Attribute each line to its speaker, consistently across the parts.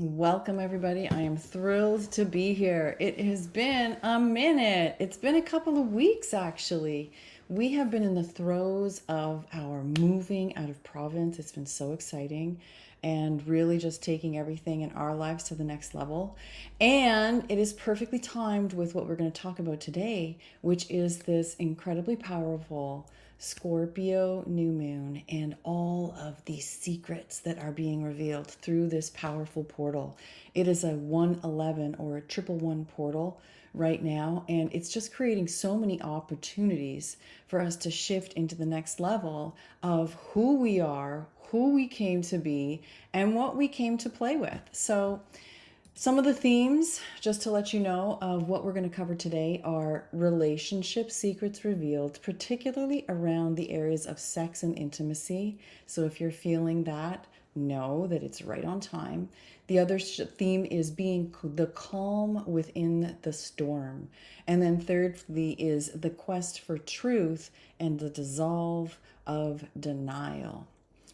Speaker 1: Welcome, everybody. I am thrilled to be here. It has been a minute. It's been a couple of weeks, actually. We have been in the throes of our moving out of province. It's been so exciting and really just taking everything in our lives to the next level. And it is perfectly timed with what we're going to talk about today, which is this incredibly powerful Scorpio new moon and all of these secrets that are being revealed through this powerful portal. It is a 111 or a 111 portal right now, and it's just creating so many opportunities for us to shift into the next level of who we are, who we came to be, and what we came to play with. So some of the themes, just to let you know, of what we're going to cover today are relationship secrets revealed, particularly around the areas of sex and intimacy. So if you're feeling that, know that it's right on time. The other theme is being the calm within the storm. And then thirdly is the quest for truth and the dissolve of denial.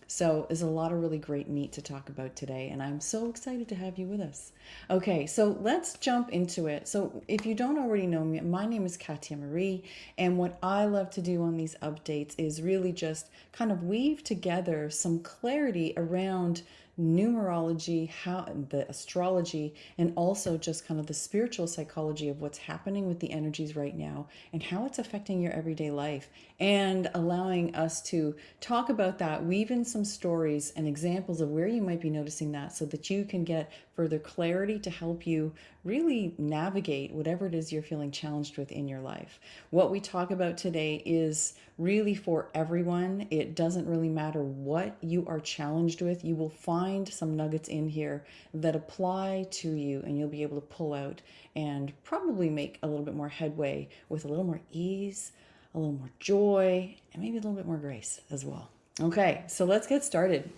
Speaker 1: So there's a lot of really great meat to talk about today, and I'm so excited to have you with us. Okay, so let's jump into it. So if you don't already know me, my name is Katia Marie, and what I love to do on these updates is really just kind of weave together some clarity around numerology, how the astrology, and also just kind of the spiritual psychology of what's happening with the energies right now and how it's affecting your everyday life, and allowing us to talk about that, weave in some stories and examples of where you might be noticing that so that you can get further clarity to help you really navigate whatever it is you're feeling challenged with in your life. What we talk about today is really for everyone. It doesn't really matter what you are challenged with. You will find some nuggets in here that apply to you, and you'll be able to pull out and probably make a little bit more headway with a little more ease, a little more joy, and maybe a little bit more grace as well. Okay, so let's get started.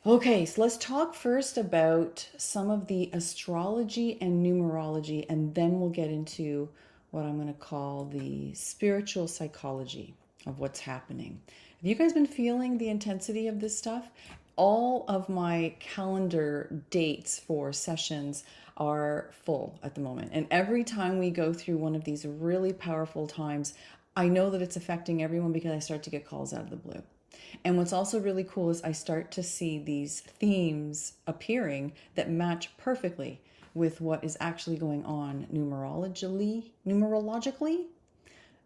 Speaker 1: Okay, so let's talk first about some of the astrology and numerology, and then we'll get into what I'm going to call the spiritual psychology of what's happening. Have you guys been feeling the intensity of this stuff? All of my calendar dates for sessions are full at the moment. And every time we go through one of these really powerful times, I know that it's affecting everyone because I start to get calls out of the blue. And what's also really cool is I start to see these themes appearing that match perfectly with what is actually going on numerologically,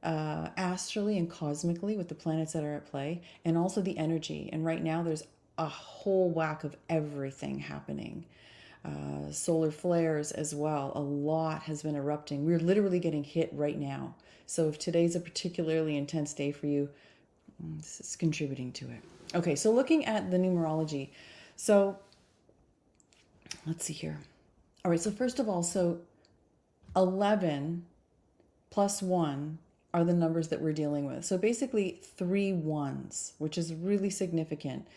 Speaker 1: astrally and cosmically with the planets that are at play, and also the energy. And right now there's a whole whack of everything happening. Solar flares as well. A lot has been erupting. We're literally getting hit right now. So if today's a particularly intense day for you, this is contributing to it. Okay, so looking at the numerology. So let's see here. All right, so first of all, so 11 plus 1 are the numbers that we're dealing with. So basically 3 ones, which is really significant.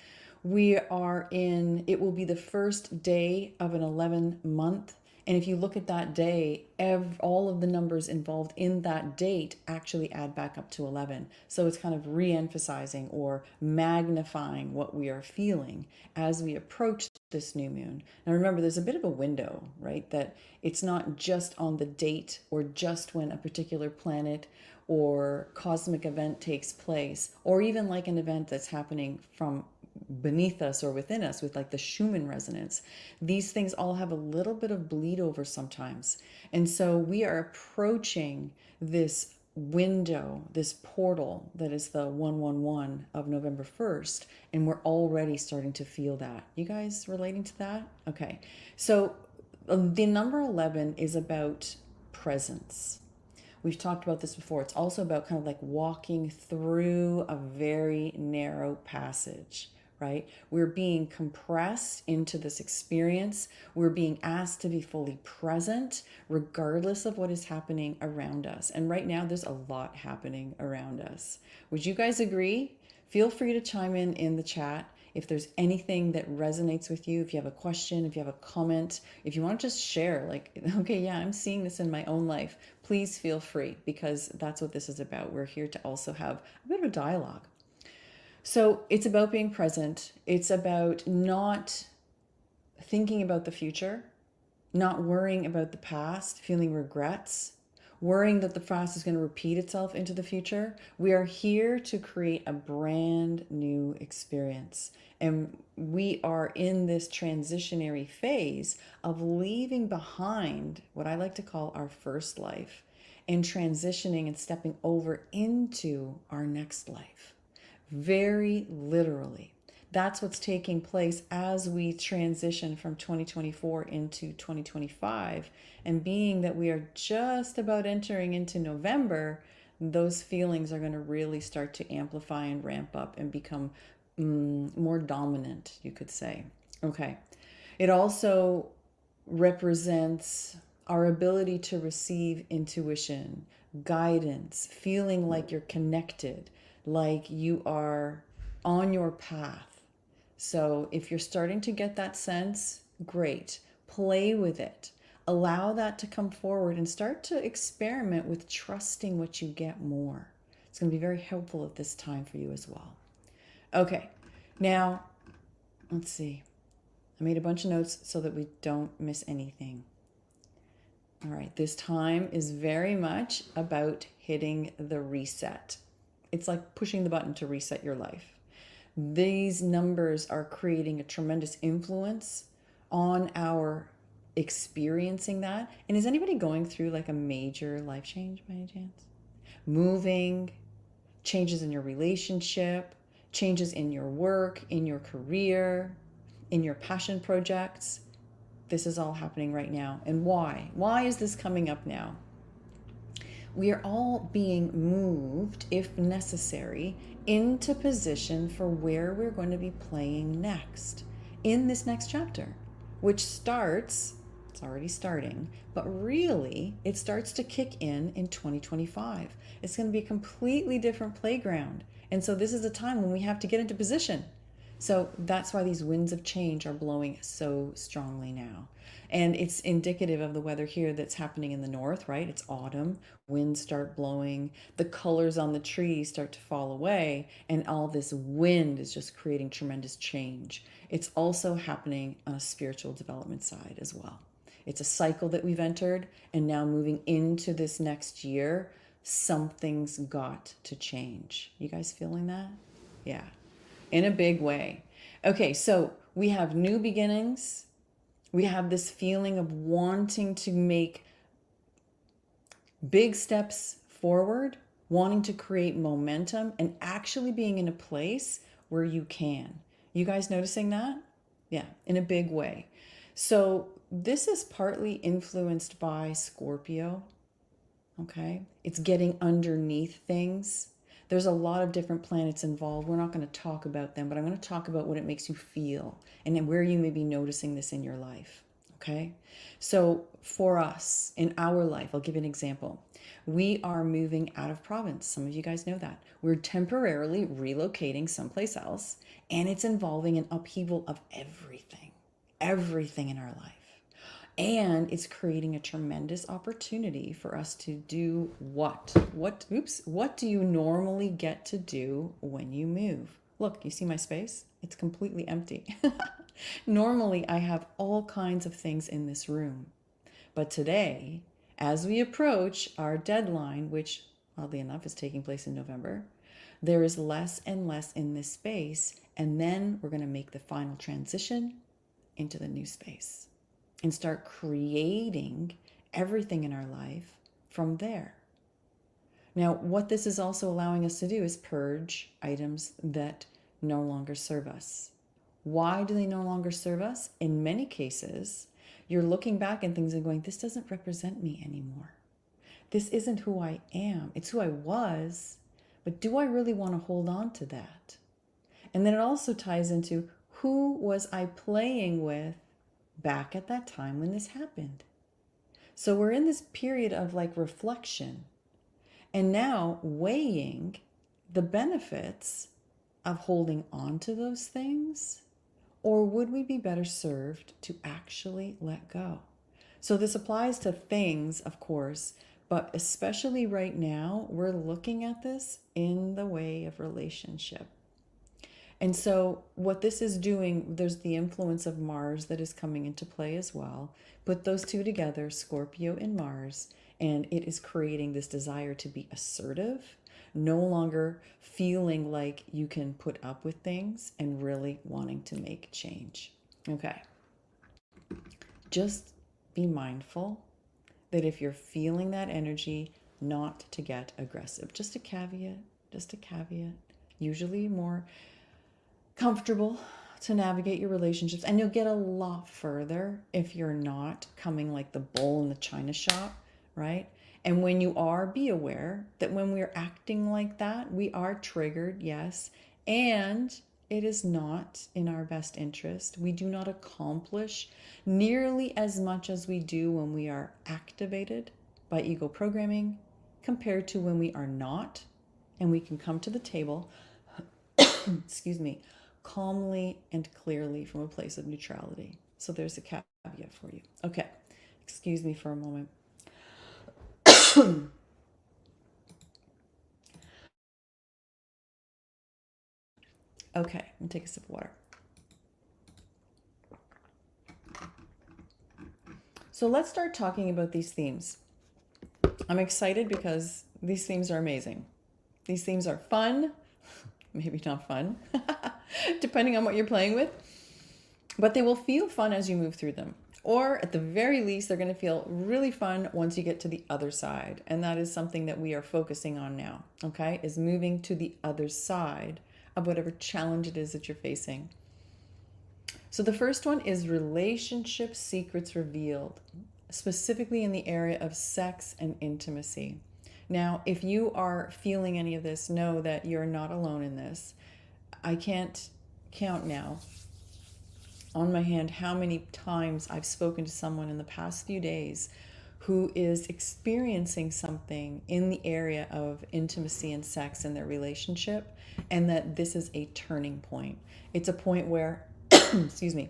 Speaker 1: We are in, it will be the first day of an 11 month. And if you look at that day, all of the numbers involved in that date actually add back up to 11. So it's kind of re-emphasizing or magnifying what we are feeling as we approach this new moon. Now remember, there's a bit of a window, right? That it's not just on the date or just when a particular planet or cosmic event takes place, or even like an event that's happening from beneath us or within us with like the Schumann resonance. These things all have a little bit of bleed over sometimes. And so we are approaching this window, this portal that is the 111 of November 1st, and we're already starting to feel that. You guys relating to that? Okay. So the number 11 is about presence. We've talked about this before. It's also about kind of like walking through a very narrow passage, right? We're being compressed into this experience. We're being asked to be fully present, regardless of what is happening around us. And right now, there's a lot happening around us. Would you guys agree? Feel free to chime in the chat. If there's anything that resonates with you, if you have a question, if you have a comment, if you want to just share, like, okay, yeah, I'm seeing this in my own life, please feel free, because that's what this is about. We're here to also have a bit of a dialogue. So it's about being present. It's about not thinking about the future, not worrying about the past, feeling regrets, worrying that the past is going to repeat itself into the future. We are here to create a brand new experience. And we are in this transitionary phase of leaving behind what I like to call our first life and transitioning and stepping over into our next life. Very literally. That's what's taking place as we transition from 2024 into 2025. And being that we are just about entering into November, those feelings are going to really start to amplify and ramp up and become more dominant, you could say. Okay. It also represents our ability to receive intuition, guidance, feeling like you're connected, like you are on your path. So if you're starting to get that sense, great. Play with it. Allow that to come forward and start to experiment with trusting what you get more. It's going to be very helpful at this time for you as well. Okay, now let's see. I made a bunch of notes so that we don't miss anything. All right, this time is very much about hitting the reset. It's like pushing the button to reset your life. These numbers are creating a tremendous influence on our experiencing that. And is anybody going through like a major life change by any chance? Moving, changes in your relationship, changes in your work, in your career, in your passion projects. This is all happening right now. And why? Why is this coming up now? We are all being moved, if necessary, into position for where we're going to be playing next in this next chapter, which starts, it's already starting, but really it starts to kick in 2025. It's going to be a completely different playground. And so this is a time when we have to get into position. So that's why these winds of change are blowing so strongly now. And it's indicative of the weather here that's happening in the north, right? It's autumn, winds start blowing, the colors on the trees start to fall away, and all this wind is just creating tremendous change. It's also happening on a spiritual development side as well. It's a cycle that we've entered, and now moving into this next year, something's got to change. You guys feeling that? Yeah, in a big way. Okay, so we have new beginnings. We have this feeling of wanting to make big steps forward, wanting to create momentum, and actually being in a place where you can. You guys noticing that? Yeah, in a big way. So this is partly influenced by Scorpio. Okay, it's getting underneath things. There's a lot of different planets involved. We're not going to talk about them, but I'm going to talk about what it makes you feel and then where you may be noticing this in your life. Okay, so for us in our life, I'll give you an example. We are moving out of province. Some of you guys know that. We're temporarily relocating someplace else, and it's involving an upheaval of everything in our life. And it's creating a tremendous opportunity for us to do what? What do you normally get to do when you move? Look, you see my space? It's completely empty. Normally, I have all kinds of things in this room. But today, as we approach our deadline, which oddly enough is taking place in November, there is less and less in this space. And then we're going to make the final transition into the new space and start creating everything in our life from there. Now, what this is also allowing us to do is purge items that no longer serve us. Why do they no longer serve us? In many cases, you're looking back at things and going, this doesn't represent me anymore. This isn't who I am. It's who I was, but do I really want to hold on to that? And then it also ties into who was I playing with back at that time when this happened. So we're in this period of like reflection and now weighing the benefits of holding on to those things, or would we be better served to actually let go? So this applies to things, of course, but especially right now, we're looking at this in the way of relationship. And so, what this is doing, there's the influence of Mars that is coming into play as well. Put those two together, Scorpio and Mars, and it is creating this desire to be assertive, no longer feeling like you can put up with things and really wanting to make change. Okay. Just be mindful that if you're feeling that energy, not to get aggressive. Just a caveat, just a caveat. Usually more comfortable to navigate your relationships, and you'll get a lot further if you're not coming like the bull in the china shop, right? And when you are, be aware that when we're acting like that, we are triggered, yes, and it is not in our best interest. We do not accomplish nearly as much as we do when we are activated by ego programming compared to when we are not, and we can come to the table, excuse me, calmly and clearly from a place of neutrality. So there's a caveat for you. Okay, excuse me for a moment. Okay, I'm gonna take a sip of water. So let's start talking about these themes. I'm excited because these themes are amazing. These themes are fun, maybe not fun, depending on what you're playing with, but they will feel fun as you move through them. Or at the very least, they're going to feel really fun once you get to the other side. And that is something that we are focusing on now, okay? Is moving to the other side of whatever challenge it is that you're facing. So the first one is relationship secrets revealed, specifically in the area of sex and intimacy. Now, if you are feeling any of this, know that you're not alone in this. I can't count now on my hand how many times I've spoken to someone in the past few days who is experiencing something in the area of intimacy and sex in their relationship, and that this is a turning point. It's a point where, excuse me,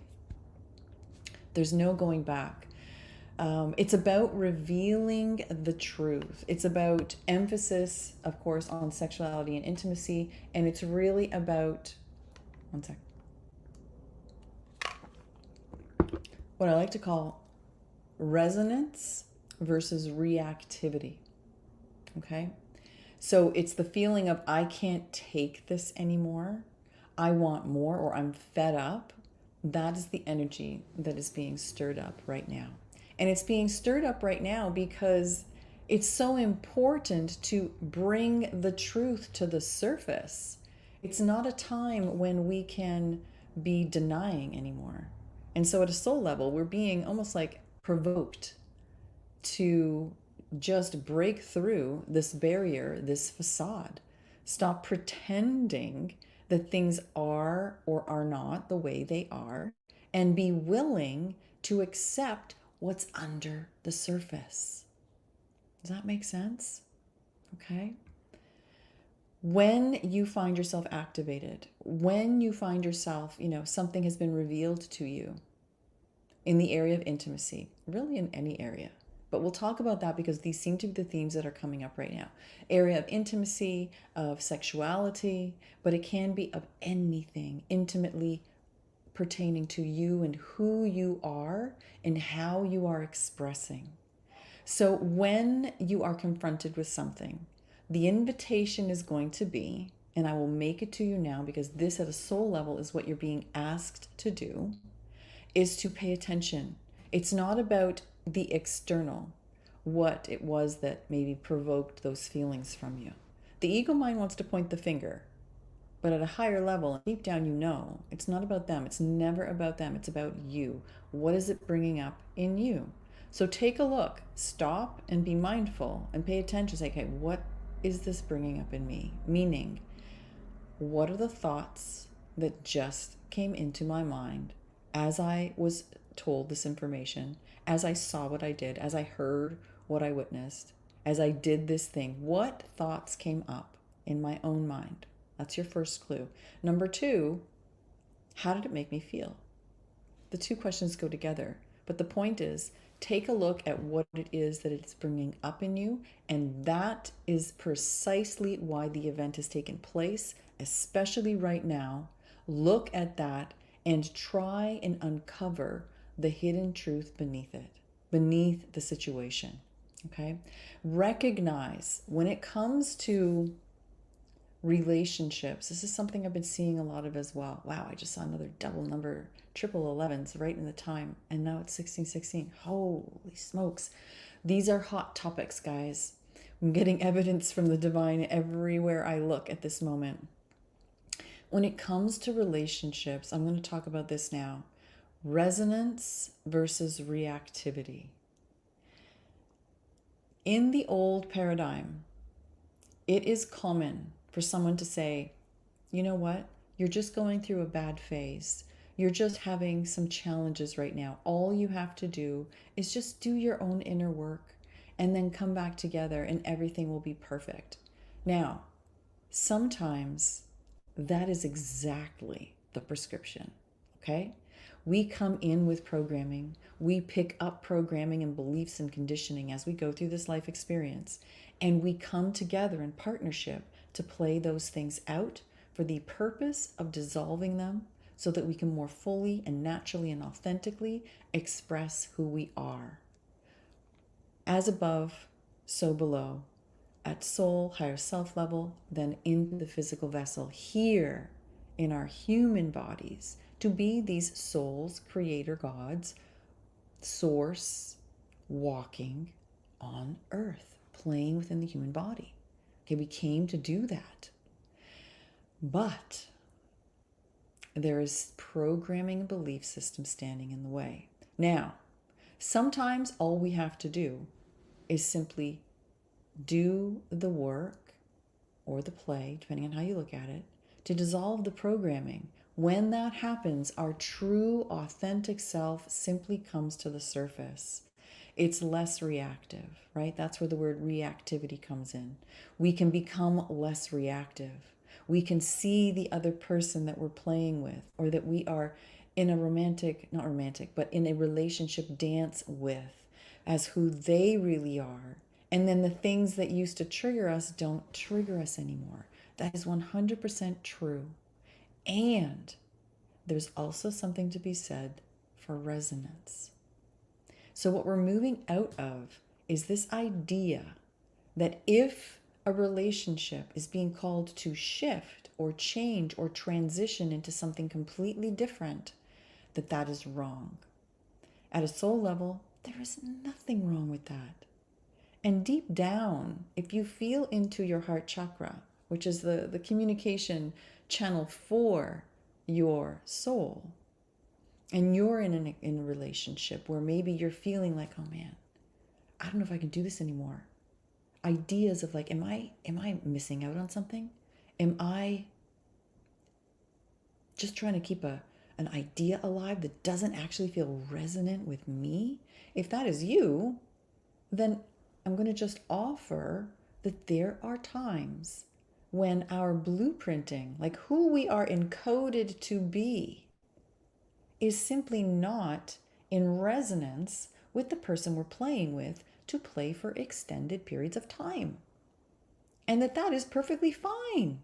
Speaker 1: there's no going back. It's about revealing the truth. It's about emphasis, of course, on sexuality and intimacy, and it's really about, one sec, what I like to call resonance versus reactivity. Okay? So it's the feeling of, I can't take this anymore. I want more, or I'm fed up. That is the energy that is being stirred up right now. And it's being stirred up right now because it's so important to bring the truth to the surface. It's not a time when we can be denying anymore. And so at a soul level, we're being almost like provoked to just break through this barrier, this facade. Stop pretending that things are or are not the way they are, and be willing to accept what's under the surface. Does that make sense? Okay. When you find yourself activated, when you find yourself, something has been revealed to you in the area of intimacy, really in any area, but we'll talk about that because these seem to be the themes that are coming up right now. Area of intimacy, of sexuality, but it can be of anything intimately pertaining to you and who you are and how you are expressing. So when you are confronted with something, the invitation is going to be, and I will make it to you now because this at a soul level is what you're being asked to do, is to pay attention. It's not about the external, what it was that maybe provoked those feelings from you. The ego mind wants to point the finger, but at a higher level, deep down, it's not about them. It's never about them. It's about you. What is it bringing up in you? So take a look, stop and be mindful and pay attention. Say, okay, what is this bringing up in me? Meaning, what are the thoughts that just came into my mind as I was told this information, as I saw what I did, as I heard what I witnessed, as I did this thing? What thoughts came up in my own mind? That's your first clue. Number two, how did it make me feel? The two questions go together. But the point is, take a look at what it is that it's bringing up in you. And that is precisely why the event has taken place, especially right now. Look at that and try and uncover the hidden truth beneath it, beneath the situation. Okay? Recognize when it comes to relationships, this is something I've been seeing a lot of as well. Wow, I just saw another double number, triple 11s right in the time, and now it's 1616. Holy smokes. These are hot topics, guys. I'm getting evidence from the divine everywhere I look at this moment. When it comes to relationships, I'm going to talk about this now. Resonance versus reactivity. In the old paradigm, it is common for someone to say, you know what? You're just going through a bad phase. You're just having some challenges right now. All you have to do is just do your own inner work and then come back together and everything will be perfect. Now, sometimes that is exactly the prescription, okay? We come in with programming. We pick up programming and beliefs and conditioning as we go through this life experience. And we come together in partnership to play those things out for the purpose of dissolving them so that we can more fully and naturally and authentically express who we are. As above, so below. At soul, higher self level, then into the physical vessel here in our human bodies to be these souls, creator gods, source, walking on earth, playing within the human body. Okay, we came to do that. But there is programming and belief system standing in the way. Now, sometimes all we have to do is simply do the work or the play, depending on how you look at it, to dissolve the programming. When that happens, our true, authentic self simply comes to the surface. It's less reactive, right? That's where the word reactivity comes in. We can become less reactive. We can see the other person that we're playing with or that we are in a not romantic, but in a relationship dance with as who they really are. And then the things that used to trigger us don't trigger us anymore. That is 100% true. And there's also something to be said for resonance. So what we're moving out of is this idea that if a relationship is being called to shift or change or transition into something completely different, that is wrong. At a soul level, there is nothing wrong with that. And deep down, if you feel into your heart chakra, which is the communication channel for your soul, and you're in a relationship where maybe you're feeling like, oh man, I don't know if I can do this anymore. Ideas of like, am I missing out on something? Am I just trying to keep an idea alive that doesn't actually feel resonant with me? If that is you, then I'm going to just offer that there are times when our blueprinting, like who we are encoded to be, is simply not in resonance with the person we're playing with to play for extended periods of time. And that is perfectly fine.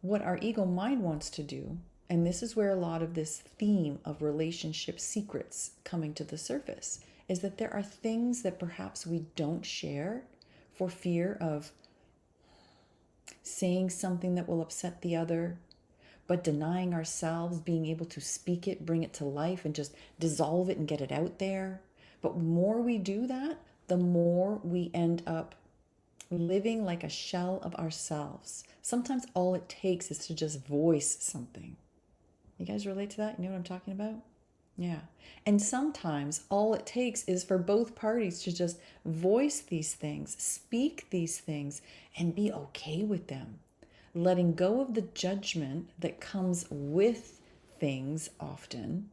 Speaker 1: What our ego mind wants to do, and this is where a lot of this theme of relationship secrets coming to the surface, is that there are things that perhaps we don't share for fear of saying something that will upset the other, but denying ourselves being able to speak it, bring it to life, and just dissolve it and get it out there. But the more we do that, the more we end up living like a shell of ourselves. Sometimes all it takes is to just voice something. You guys relate to that? You know what I'm talking about? Yeah. And sometimes all it takes is for both parties to just voice these things, speak these things, and be okay with them. Letting go of the judgment that comes with things often.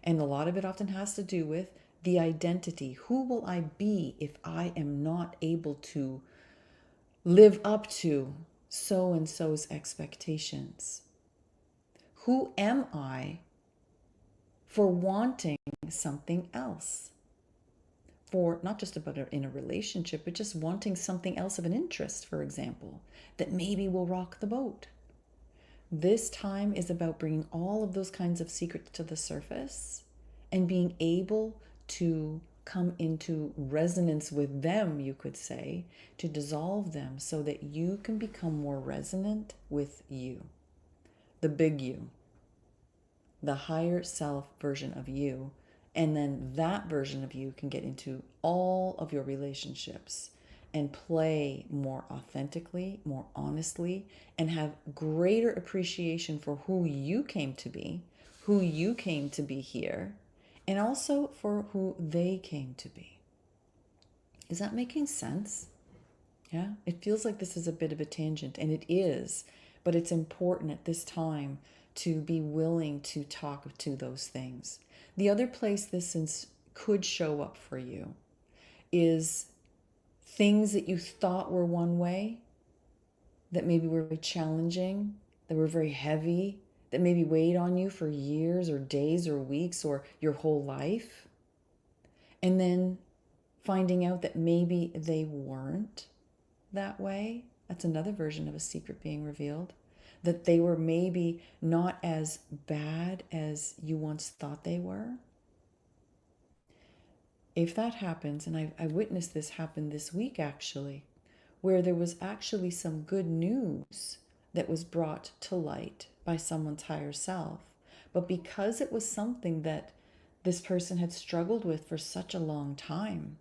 Speaker 1: And a lot of it often has to do with the identity. Who will I be if I am not able to live up to so and so's expectations? Who am I for wanting something else? For not just about in a relationship, but just wanting something else of an interest, for example, that maybe will rock the boat. This time is about bringing all of those kinds of secrets to the surface and being able to come into resonance with them, you could say, to dissolve them so that you can become more resonant with you, the big you, the higher self version of you. And then that version of you can get into all of your relationships and play more authentically, more honestly, and have greater appreciation for who you came to be, who you came to be here, and also for who they came to be. Is that making sense? Yeah, it feels like this is a bit of a tangent, and it is, but it's important at this time to be willing to talk to those things. The other place this could show up for you is things that you thought were one way, that maybe were very challenging, that were very heavy, that maybe weighed on you for years or days or weeks or your whole life. And then finding out that maybe they weren't that way. That's another version of a secret being revealed. That they were maybe not as bad as you once thought they were. If that happens, and I witnessed this happen this week actually, where there was actually some good news that was brought to light by someone's higher self. But because it was something that this person had struggled with for such a long time,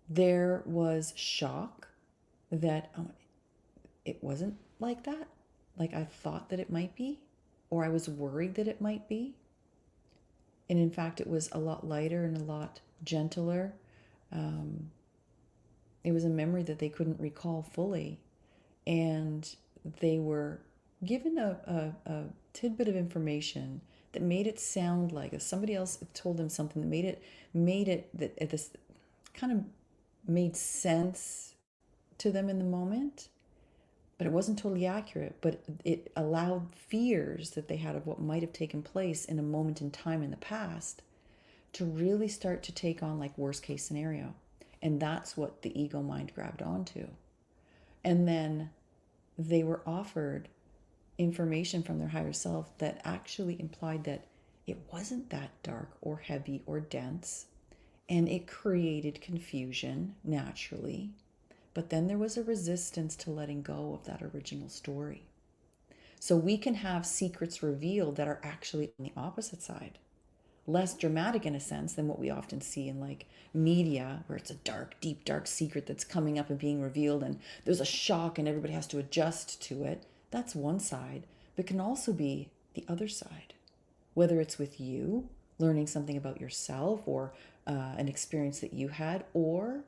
Speaker 1: there was shock that it wasn't like that, like I thought that it might be, or I was worried that it might be. And in fact, it was a lot lighter and a lot gentler. It was a memory that they couldn't recall fully. And they were given a tidbit of information that made it sound like if somebody else told them something that made it that this kind of made sense to them in the moment, but it wasn't totally accurate, but it allowed fears that they had of what might have taken place in a moment in time in the past to really start to take on like worst case scenario. And that's what the ego mind grabbed onto. And then they were offered information from their higher self that actually implied that it wasn't that dark or heavy or dense. And it created confusion naturally. But then there was a resistance to letting go of that original story. So we can have secrets revealed that are actually on the opposite side. Less dramatic in a sense than what we often see in like media, where it's a dark, deep, dark secret that's coming up and being revealed, and there's a shock and everybody has to adjust to it. That's one side, but can also be the other side. Whether it's with you, learning something about yourself or an experience that you had, or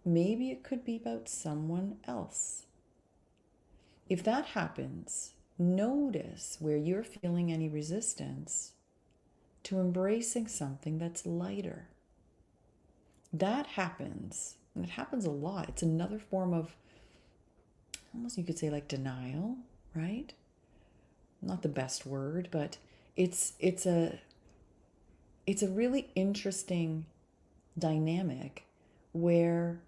Speaker 1: maybe it could be about someone else. If that happens, notice where you're feeling any resistance to embracing something that's lighter. That happens, and it happens a lot. It's another form of, almost you could say like denial, right? Not the best word, but it's a really interesting dynamic where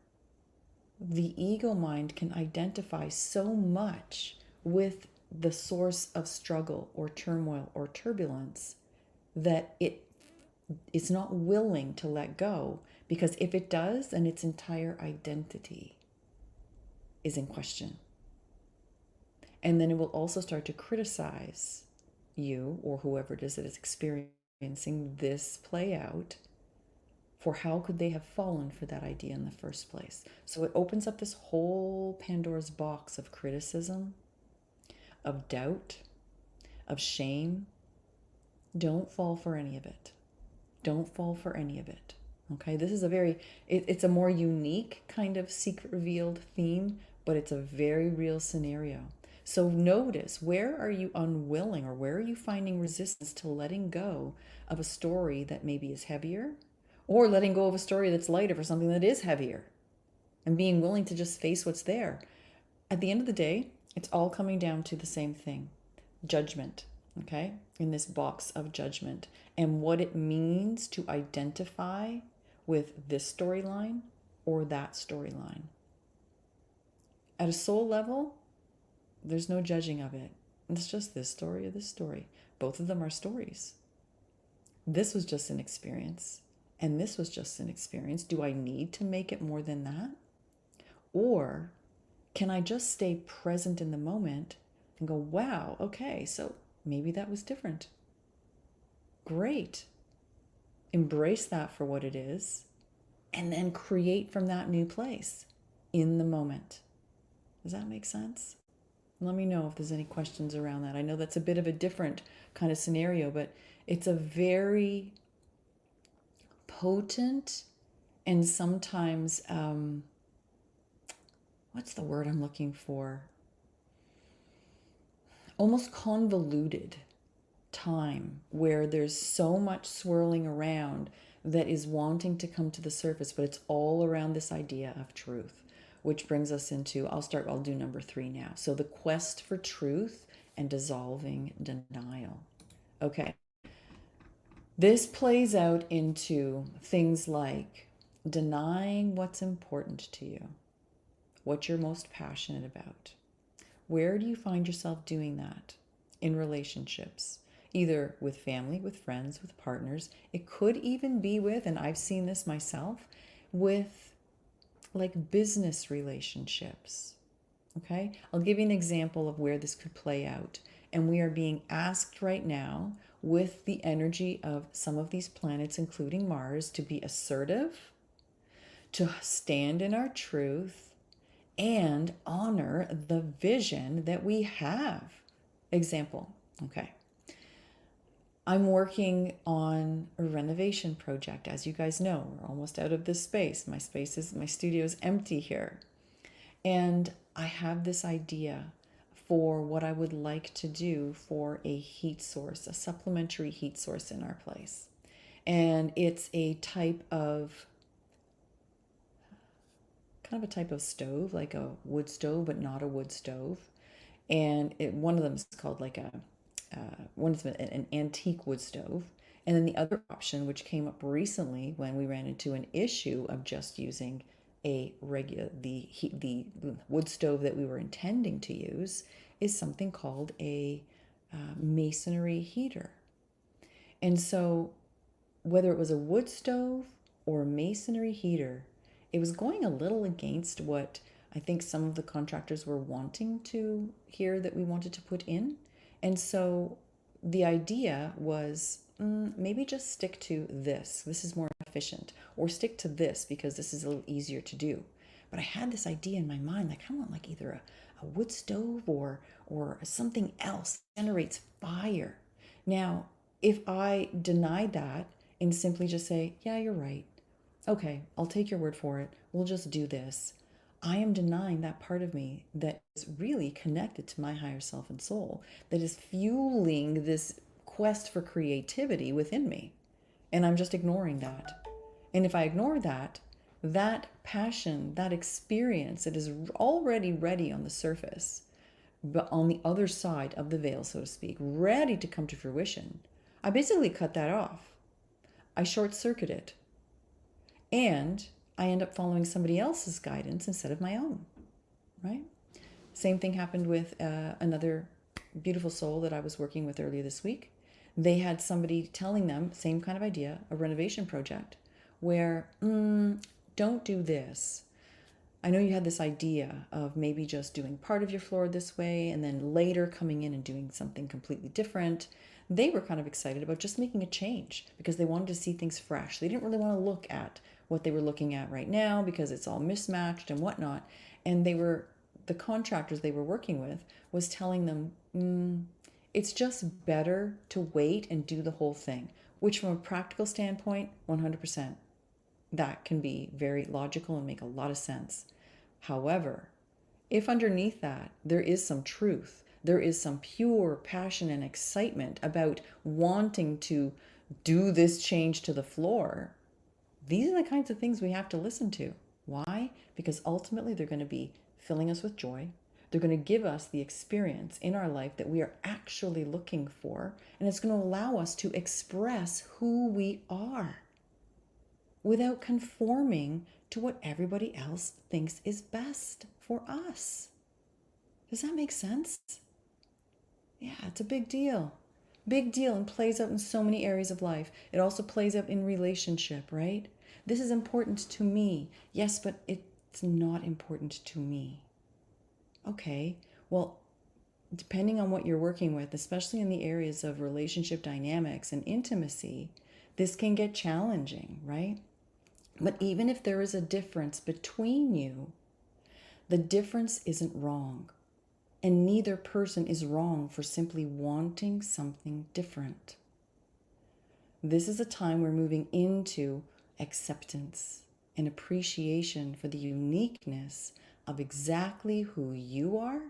Speaker 1: the ego mind can identify so much with the source of struggle or turmoil or turbulence that it's not willing to let go, because if it does, then its entire identity is in question. And then it will also start to criticize you or whoever it is that is experiencing this play out for how could they have fallen for that idea in the first place. So it opens up this whole Pandora's box of criticism, of doubt, of shame. Don't fall for any of it. Don't fall for any of it. Okay, this is it's a more unique kind of secret revealed theme, but it's a very real scenario. So notice, where are you unwilling, or where are you finding resistance to letting go of a story that maybe is heavier, or letting go of a story that's lighter for something that is heavier, and being willing to just face what's there. At the end of the day, it's all coming down to the same thing: judgment. Okay, in this box of judgment, and what it means to identify with this storyline or that storyline. At a soul level, there's no judging of it. It's just this story or this story. Both of them are stories. This was just an experience, and this was just an experience. Do I need to make it more than that? Or can I just stay present in the moment and go, wow, okay, so maybe that was different. Great. Embrace that for what it is, and then create from that new place in the moment. Does that make sense? Let me know if there's any questions around that. I know that's a bit of a different kind of scenario, but it's a very potent and sometimes, what's the word I'm looking for? Almost convoluted time where there's so much swirling around that is wanting to come to the surface, but it's all around this idea of truth, which brings us into, I'll do number 3 now. So the quest for truth and dissolving denial. Okay. This plays out into things like denying what's important to you, what you're most passionate about. Where do you find yourself doing that in relationships? Either with family, with friends, with partners. It could even be with, and I've seen this myself, with like business relationships. Okay? I'll give you an example of where this could play out. And we are being asked right now, with the energy of some of these planets, including Mars, to be assertive, to stand in our truth, and honor the vision that we have. Example, okay. I'm working on a renovation project. As you guys know, we're almost out of this space. My studio is empty here. And I have this idea for what I would like to do for a heat source, a supplementary heat source in our place. And it's a type of stove, like a wood stove, but not a wood stove. And one of them is called like one is an antique wood stove. And then the other option, which came up recently when we ran into an issue of just using the wood stove that we were intending to use, is something called a masonry heater. And so whether it was a wood stove or a masonry heater, it was going a little against what I think some of the contractors were wanting to hear that we wanted to put in. And so the idea was maybe just stick to this. This is more efficient. Or stick to this because this is a little easier to do. But I had this idea in my mind, like I want like either a wood stove or something else that generates fire. Now, if I denied that and simply just say, yeah, you're right. Okay, I'll take your word for it. We'll just do this. I am denying that part of me that is really connected to my higher self and soul, that is fueling this quest for creativity within me. And I'm just ignoring that. And if I ignore that, that passion, that experience that is already ready on the surface, but on the other side of the veil, so to speak, ready to come to fruition, I basically cut that off. I short circuit it. And I end up following somebody else's guidance instead of my own, right? Same thing happened with another beautiful soul that I was working with earlier this week. They had somebody telling them, same kind of idea, a renovation project, where, don't do this. I know you had this idea of maybe just doing part of your floor this way and then later coming in and doing something completely different. They were kind of excited about just making a change because they wanted to see things fresh. They didn't really want to look at what they were looking at right now because it's all mismatched and whatnot. And the contractors they were working with was telling them, it's just better to wait and do the whole thing, which from a practical standpoint, 100%. That can be very logical and make a lot of sense. However, if underneath that there is some truth, there is some pure passion and excitement about wanting to do this change to the floor, these are the kinds of things we have to listen to. Why? Because ultimately they're going to be filling us with joy. They're going to give us the experience in our life that we are actually looking for, and it's going to allow us to express who we are without conforming to what everybody else thinks is best for us. Does that make sense? Yeah, it's a big deal. Big deal, and plays out in so many areas of life. It also plays out in relationship, right? This is important to me. Yes, but it's not important to me. Okay, well, depending on what you're working with, especially in the areas of relationship dynamics and intimacy, this can get challenging, right? But even if there is a difference between you, the difference isn't wrong. And neither person is wrong for simply wanting something different. This is a time we're moving into acceptance and appreciation for the uniqueness of exactly who you are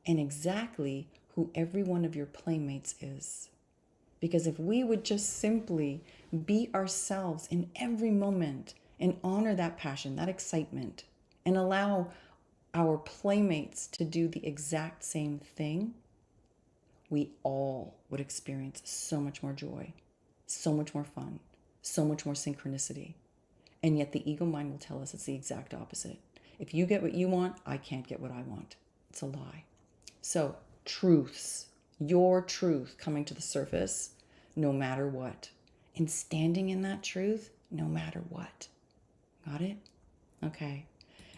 Speaker 1: and exactly who every one of your playmates is. Because if we would just simply be ourselves in every moment and honor that passion, that excitement, and allow our playmates to do the exact same thing, we all would experience so much more joy, so much more fun, so much more synchronicity. And yet the ego mind will tell us it's the exact opposite. If you get what you want, I can't get what I want. It's a lie. So, truths, your truth coming to the surface no matter what, and standing in that truth no matter what. Got it? Okay.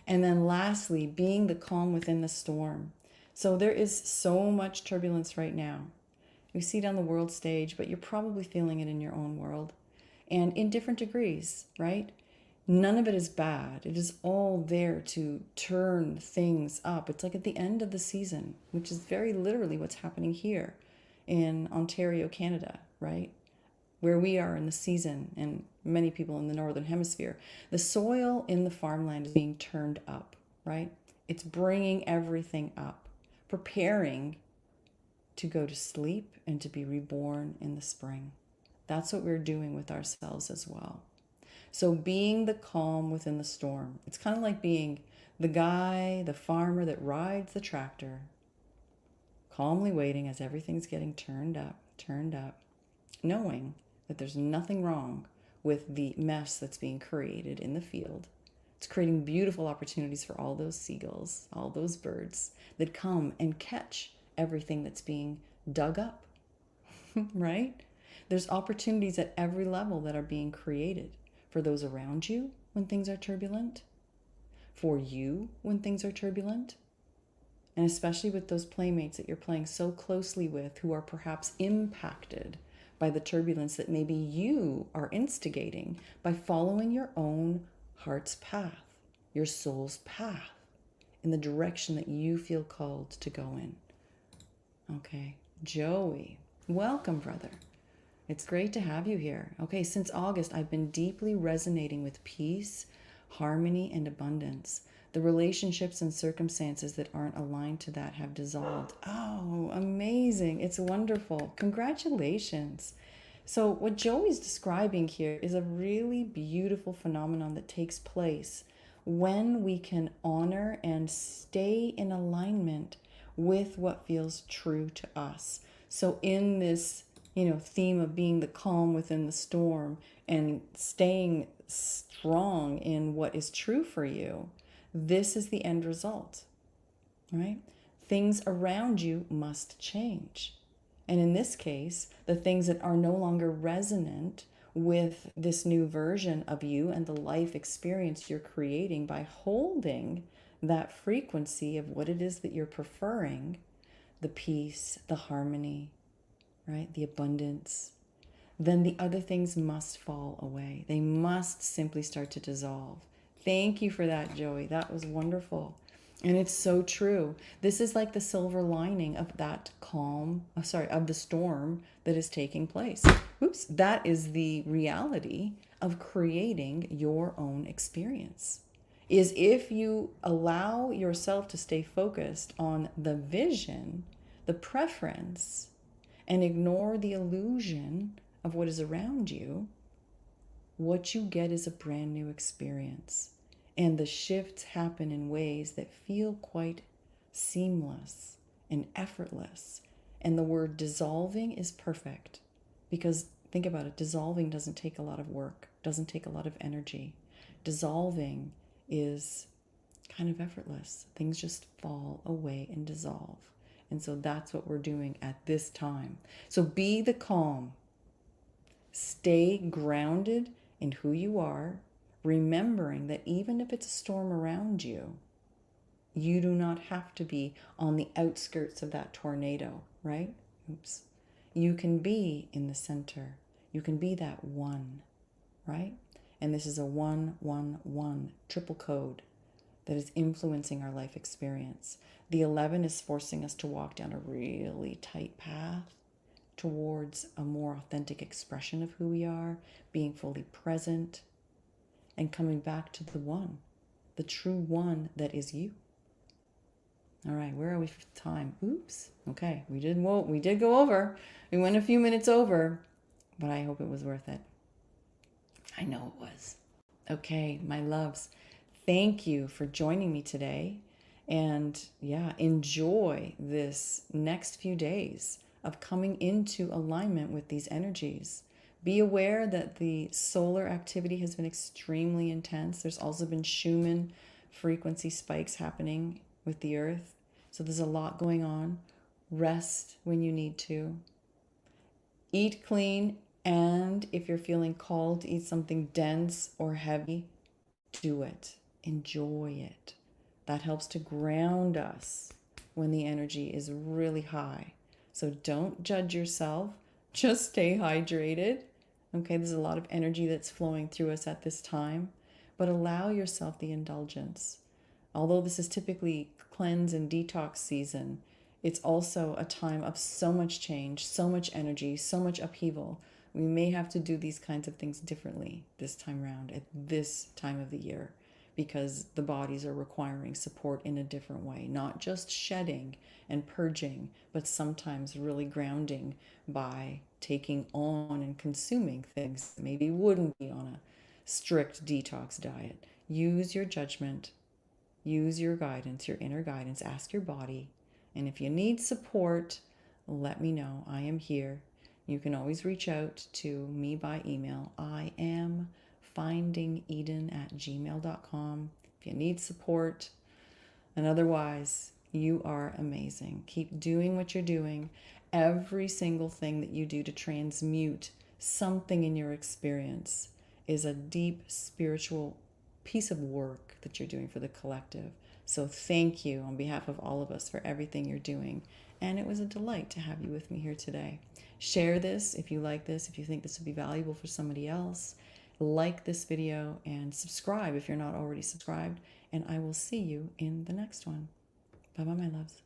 Speaker 1: And then lastly, being the calm within the storm. So there is so much turbulence right now. You see it on the world stage, but you're probably feeling it in your own world and in different degrees, right? None of it is bad. It is all there to turn things up. It's like at the end of the season, which is very literally what's happening here in Ontario, Canada, right? Where we are in the season, and many people in the Northern Hemisphere. The soil in the farmland is being turned up, right? It's bringing everything up, preparing to go to sleep and to be reborn in the spring. That's what we're doing with ourselves as well. So being the calm within the storm, it's kind of like being the guy, the farmer that rides the tractor, calmly waiting as everything's getting turned up, knowing that there's nothing wrong with the mess that's being created in the field. It's creating beautiful opportunities for all those seagulls, all those birds that come and catch everything that's being dug up, right? There's opportunities at every level that are being created for those around you when things are turbulent, for you when things are turbulent, and especially with those playmates that you're playing so closely with who are perhaps impacted by the turbulence that maybe you are instigating by following your own heart's path, your soul's path, in the direction that you feel called to go in. Okay, Joey, welcome, brother. It's great to have you here. Okay, since August, I've been deeply resonating with peace, harmony, and abundance. The relationships and circumstances that aren't aligned to that have dissolved. Oh, amazing. It's wonderful. Congratulations. So, what Joey's describing here is a really beautiful phenomenon that takes place when we can honor and stay in alignment with what feels true to us. So, in this theme of being the calm within the storm and staying strong in what is true for you, this is the end result, right? Things around you must change. And in this case, the things that are no longer resonant with this new version of you and the life experience you're creating by holding that frequency of what it is that you're preferring, the peace, the harmony, right? The abundance, then the other things must fall away. They must simply start to dissolve. Thank you for that, Joey. That was wonderful. And it's so true. This is like the silver lining of that of the storm that is taking place. Oops, that is the reality of creating your own experience. Is if you allow yourself to stay focused on the vision, the preference, and ignore the illusion of what is around you, what you get is a brand new experience. And the shifts happen in ways that feel quite seamless and effortless. And the word dissolving is perfect because think about it, dissolving doesn't take a lot of work, doesn't take a lot of energy. Dissolving is kind of effortless. Things just fall away and dissolve. And so that's what we're doing at this time. So be the calm. Stay grounded in who you are, remembering that even if it's a storm around you, you do not have to be on the outskirts of that tornado, right? Oops. You can be in the center. You can be that one, right? And this is a 111 triple code that is influencing our life experience. The 11 is forcing us to walk down a really tight path towards a more authentic expression of who we are, being fully present, and coming back to the one, the true one that is you. All right, where are we for time? Oops. Okay, we did go over. We went a few minutes over, but I hope it was worth it. I know it was. Okay, my loves, thank you for joining me today. And yeah, enjoy this next few days of coming into alignment with these energies. Be aware that the solar activity has been extremely intense. There's also been Schumann frequency spikes happening with the earth. So there's a lot going on. Rest when you need to. Eat clean, and if you're feeling called to eat something dense or heavy, do it. Enjoy it. That helps to ground us when the energy is really high. So don't judge yourself. Just stay hydrated. Okay, there's a lot of energy that's flowing through us at this time, but allow yourself the indulgence. Although this is typically cleanse and detox season, it's also a time of so much change, so much energy, so much upheaval. We may have to do these kinds of things differently this time around at this time of the year, because the bodies are requiring support in a different way, not just shedding and purging, but sometimes really grounding by taking on and consuming things that maybe wouldn't be on a strict detox diet. Use your judgment, use your guidance, your inner guidance, ask your body. And if you need support, let me know. I am here. You can always reach out to me by email. I am findingeden@gmail.com if you need support. And otherwise, you are amazing. Keep doing what you're doing. Every single thing that you do to transmute something in your experience is a deep spiritual piece of work that you're doing for the collective. So thank you on behalf of all of us for everything you're doing. And it was a delight to have you with me here today. Share this if you like this, if you think this would be valuable for somebody else. Like this video and subscribe if you're not already subscribed. And I will see you in the next one. Bye-bye, my loves.